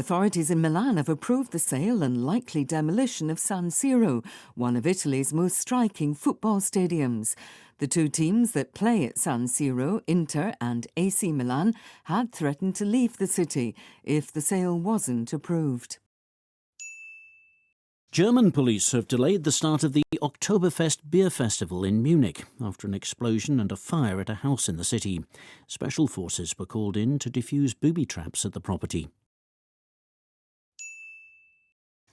authorities in Milan have approved the sale and likely demolition of San Siro, one of Italy's most striking football stadiums. The two teams that play at San Siro, Inter and AC Milan, had threatened to leave the city if the sale wasn't approved. German police have delayed the start of the Oktoberfest beer festival in Munich after an explosion and a fire at a house in the city. Special forces were called in to defuse booby traps at the property.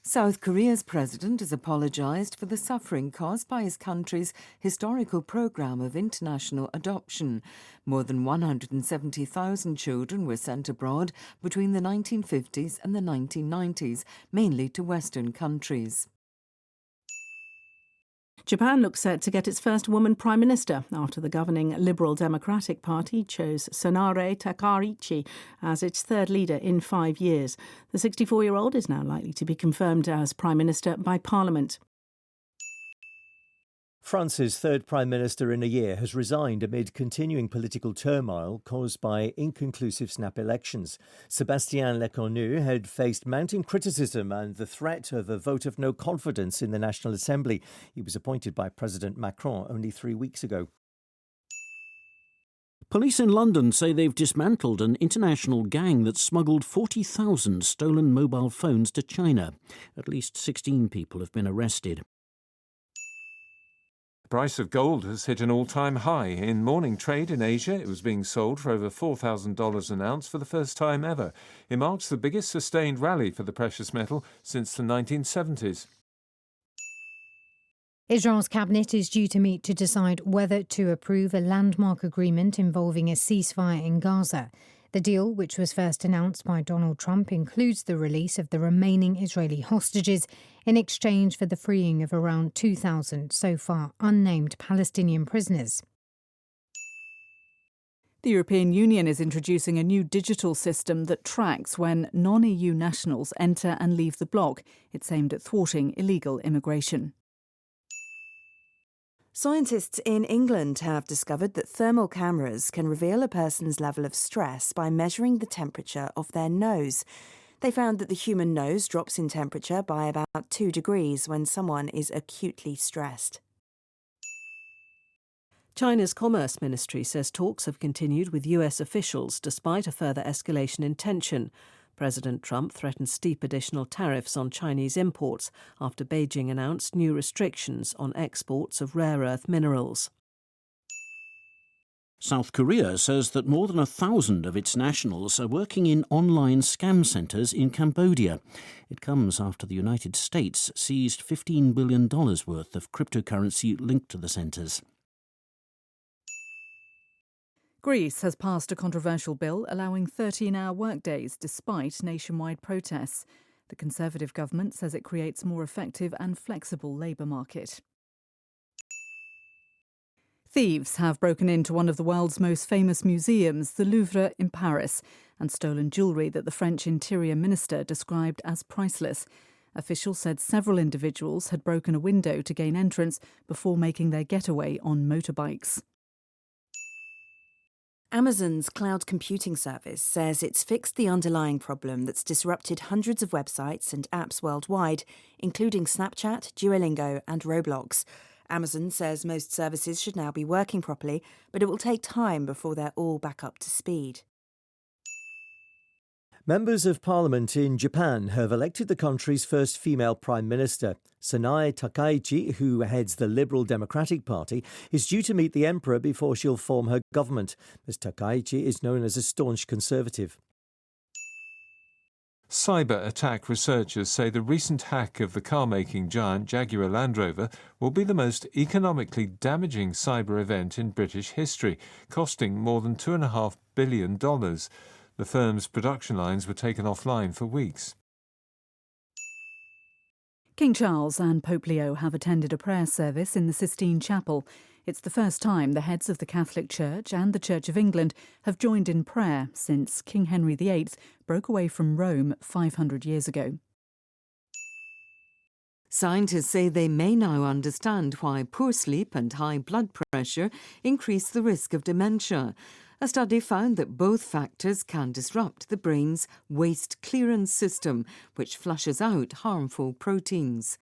South Korea's president has apologised for the suffering caused by his country's historical programme of international adoption. More than 170,000 children were sent abroad between the 1950s and the 1990s, mainly to Western countries. Japan looks set to get its first woman prime minister after the governing Liberal Democratic Party chose Sonare Takaichi as its third leader in 5 years. The 64-year-old is now likely to be confirmed as prime minister by Parliament. France's third prime minister in a year has resigned amid continuing political turmoil caused by inconclusive snap elections. Sébastien Lecornu had faced mounting criticism and the threat of a vote of no confidence in the National Assembly. He was appointed by President Macron only 3 weeks ago. Police in London say they've dismantled an international gang that smuggled 40,000 stolen mobile phones to China. At least 16 people have been arrested. The price of gold has hit an all-time high. In morning trade in Asia, it was being sold for over $4,000 an ounce for the first time ever. It marks the biggest sustained rally for the precious metal since the 1970s. Israel's cabinet is due to meet to decide whether to approve a landmark agreement involving a ceasefire in Gaza. The deal, which was first announced by Donald Trump, includes the release of the remaining Israeli hostages in exchange for the freeing of around 2,000 so far unnamed Palestinian prisoners. The European Union is introducing a new digital system that tracks when non-EU nationals enter and leave the bloc. It's aimed at thwarting illegal immigration. Scientists in England have discovered that thermal cameras can reveal a person's level of stress by measuring the temperature of their nose. They found that the human nose drops in temperature by about 2 degrees when someone is acutely stressed. China's Commerce Ministry says talks have continued with US officials despite a further escalation in tension. President Trump threatened steep additional tariffs on Chinese imports after Beijing announced new restrictions on exports of rare earth minerals. South Korea says that more than 1,000 of its nationals are working in online scam centres in Cambodia. It comes after the United States seized $15 billion worth of cryptocurrency linked to the centres. Greece has passed a controversial bill allowing 13-hour workdays despite nationwide protests. The Conservative government says it creates a more effective and flexible labour market. Thieves have broken into one of the world's most famous museums, the Louvre in Paris, and stolen jewellery that the French Interior Minister described as priceless. Officials said several individuals had broken a window to gain entrance before making their getaway on motorbikes. Amazon's cloud computing service says it's fixed the underlying problem that's disrupted hundreds of websites and apps worldwide, including Snapchat, Duolingo and Roblox. Amazon says most services should now be working properly, but it will take time before they're all back up to speed. Members of Parliament in Japan have elected the country's first female Prime Minister. Sonare Takaichi, who heads the Liberal Democratic Party, is due to meet the Emperor before she'll form her government. Ms Takaichi is known as a staunch conservative. Cyber attack researchers say the recent hack of the car-making giant Jaguar Land Rover will be the most economically damaging cyber event in British history, costing more than $2.5 billion. The firm's production lines were taken offline for weeks. King Charles and Pope Leo have attended a prayer service in the Sistine Chapel. It's the first time the heads of the Catholic Church and the Church of England have joined in prayer since King Henry VIII broke away from Rome 500 years ago. Scientists say they may now understand why poor sleep and high blood pressure increase the risk of dementia. A study found that both factors can disrupt the brain's waste clearance system, which flushes out harmful proteins.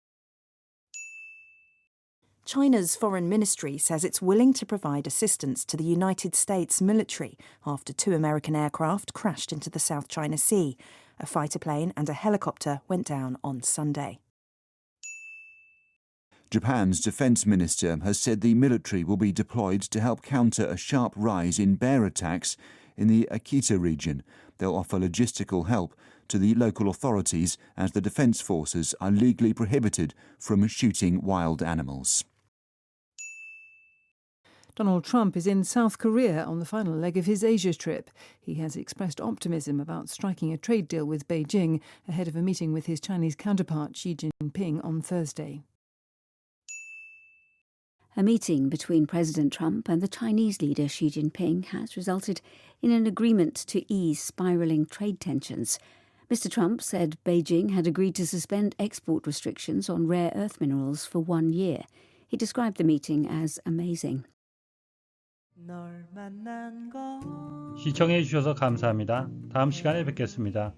China's foreign ministry says it's willing to provide assistance to the United States military after 2 American aircraft crashed into the South China Sea. A fighter plane and a helicopter went down on Sunday. Japan's defence minister has said the military will be deployed to help counter a sharp rise in bear attacks in the Akita region. They'll offer logistical help to the local authorities as the defence forces are legally prohibited from shooting wild animals. Donald Trump is in South Korea on the final leg of his Asia trip. He has expressed optimism about striking a trade deal with Beijing ahead of a meeting with his Chinese counterpart Xi Jinping on Thursday. A meeting between President Trump and the Chinese leader Xi Jinping has resulted in an agreement to ease spiralling trade tensions. Mr. Trump said Beijing had agreed to suspend export restrictions on rare earth minerals for 1 year. He described the meeting as amazing. 시청해 주셔서 감사합니다. 다음 시간에 뵙겠습니다.